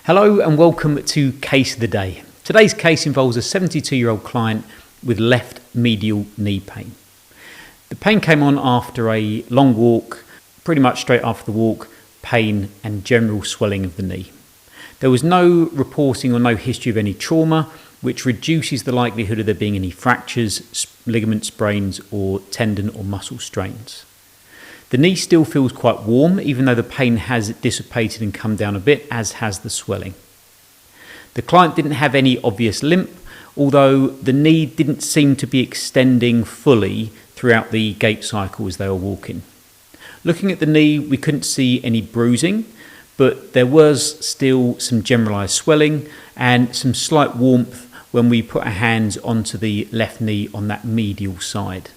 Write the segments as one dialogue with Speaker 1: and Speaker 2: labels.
Speaker 1: Hello and welcome to Case of the Day. Today's case involves a 72-year-old client with left medial knee pain. The pain came on after a long walk, pretty much straight after the walk, pain and general swelling of the knee. There was no reporting or no history of any trauma, which reduces the likelihood of there being any fractures, ligament sprains or tendon or muscle strains. The knee still feels quite warm, even though the pain has dissipated and come down a bit, as has the swelling. The client didn't have any obvious limp, although the knee didn't seem to be extending fully throughout the gait cycle as they were walking. Looking at the knee, we couldn't see any bruising, but there was still some generalised swelling and some slight warmth when we put our hands onto the left knee on that medial side.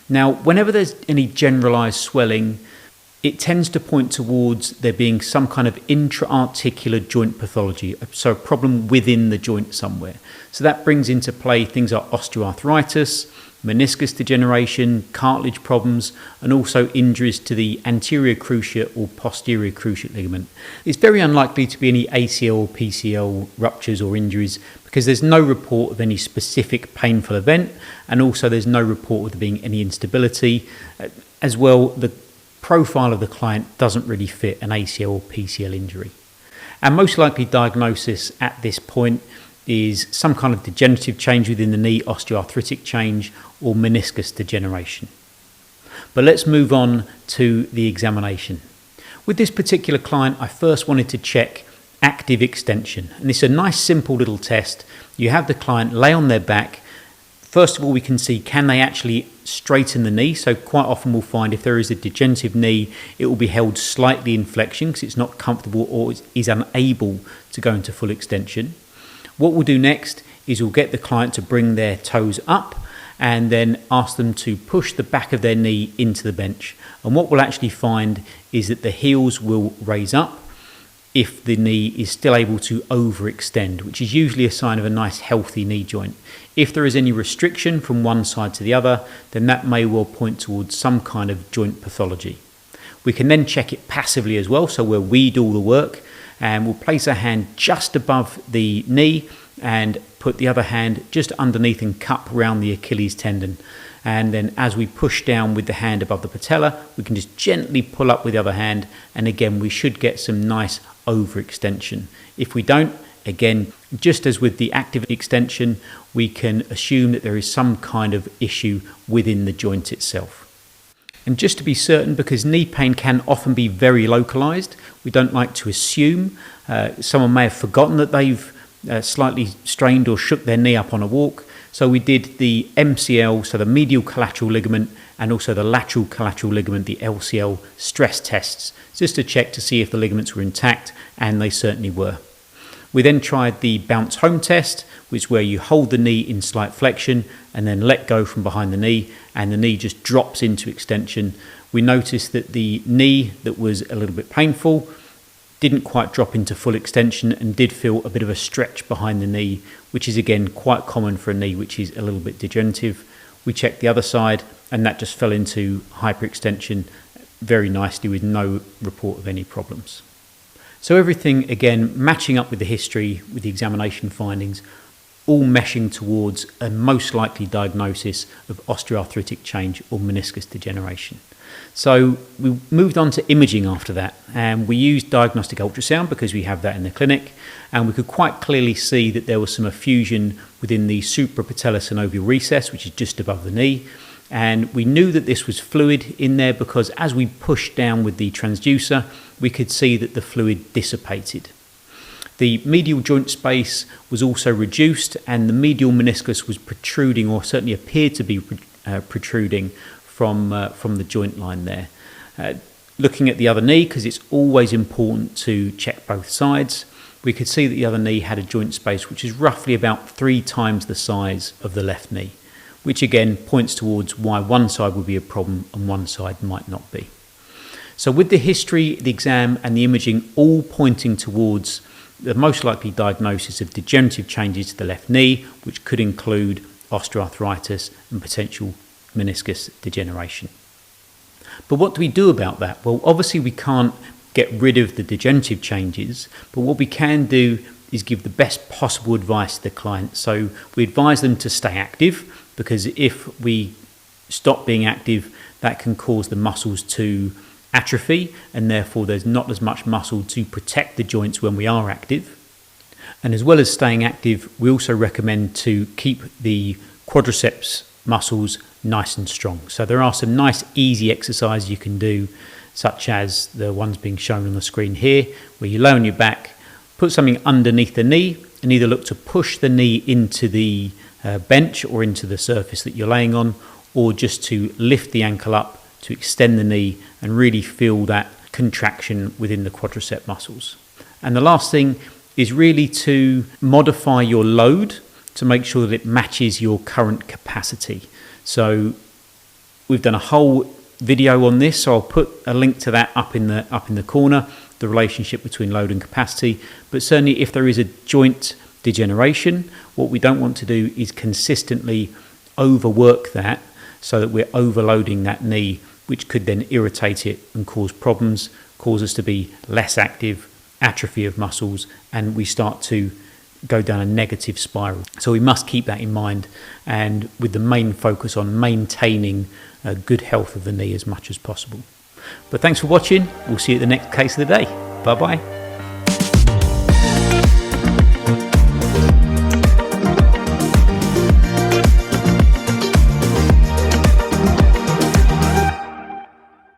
Speaker 1: Now, whenever there's any generalised swelling, it tends to point towards there being some kind of intra-articular joint pathology, so a problem within the joint somewhere. So that brings into play things like osteoarthritis, meniscus degeneration, cartilage problems, and also injuries to the anterior cruciate or posterior cruciate ligament. It's very unlikely to be any ACL or PCL ruptures or injuries because there's no report of any specific painful event, and also there's no report of there being any instability. As well, the profile of the client doesn't really fit an ACL or PCL injury. Our most likely diagnosis at this point is some kind of degenerative change within the knee, osteoarthritic change, or meniscus degeneration. But let's move on to the examination. With this particular client, I first wanted to check active extension. And it's a nice simple little test. You have the client lay on their back. First of all, we can see, can they actually straighten the knee? So quite often we'll find if there is a degenerative knee, it will be held slightly in flexion because it's not comfortable or is unable to go into full extension. What we'll do next is we'll get the client to bring their toes up and then ask them to push the back of their knee into the bench. And what we'll actually find is that the heels will raise up if the knee is still able to overextend, which is usually a sign of a nice healthy knee joint. If there is any restriction from one side to the other, then that may well point towards some kind of joint pathology. We can then check it passively as well, so we do all the work, and we'll place our hand just above the knee and put the other hand just underneath and cup around the Achilles tendon. And then as we push down with the hand above the patella, we can just gently pull up with the other hand, and again we should get some nice overextension. If we don't, again, just as with the active extension, we can assume that there is some kind of issue within the joint itself. And just to be certain, because knee pain can often be very localized, we don't like to assume. Someone may have forgotten that they've slightly strained or shook their knee up on a walk. So we did the MCL, so the medial collateral ligament, and also the lateral collateral ligament, the LCL stress tests, just to check to see if the ligaments were intact, and they certainly were. We then tried the bounce home test, which is where you hold the knee in slight flexion and then let go from behind the knee, and the knee just drops into extension. We noticed that the knee that was a little bit painful didn't quite drop into full extension and did feel a bit of a stretch behind the knee, which is again quite common for a knee which is a little bit degenerative. We checked the other side and that just fell into hyperextension very nicely with no report of any problems. So everything, again, matching up with the history, with the examination findings, all meshing towards a most likely diagnosis of osteoarthritic change or meniscus degeneration. So we moved on to imaging after that, and we used diagnostic ultrasound because we have that in the clinic, and we could quite clearly see that there was some effusion within the suprapatellar-synovial recess, which is just above the knee. And we knew that this was fluid in there because as we pushed down with the transducer, we could see that the fluid dissipated. The medial joint space was also reduced, and the medial meniscus was protruding, or certainly appeared to be protruding from the joint line there. Looking at the other knee, because it's always important to check both sides, we could see that the other knee had a joint space which is roughly about 3 times the size of the left knee, which again points towards why one side would be a problem and one side might not be. So with the history, the exam and the imaging all pointing towards the most likely diagnosis of degenerative changes to the left knee, which could include osteoarthritis and potential meniscus degeneration. But what do we do about that? Well, obviously we can't get rid of the degenerative changes, but what we can do is give the best possible advice to the client. So we advise them to stay active, because if we stop being active, that can cause the muscles to atrophy, and therefore there's not as much muscle to protect the joints when we are active. And as well as staying active, we also recommend to keep the quadriceps muscles nice and strong. So there are some nice easy exercises you can do, such as the ones being shown on the screen here, where you lay on your back, put something underneath the knee, and either look to push the knee into the bench or into the surface that you're laying on, or just to lift the ankle up to extend the knee and really feel that contraction within the quadricep muscles. And the last thing is really to modify your load to make sure that it matches your current capacity. So we've done a whole video on this, so I'll put a link to that up in the corner, the relationship between load and capacity. But certainly if there is a joint degeneration, what we don't want to do is consistently overwork that so that we're overloading that knee, which could then irritate it and cause problems, cause us to be less active, atrophy of muscles, and we start to go down a negative spiral. So we must keep that in mind, and with the main focus on maintaining good health of the knee as much as possible. But thanks for watching. We'll see you at the next case of the day. Bye bye.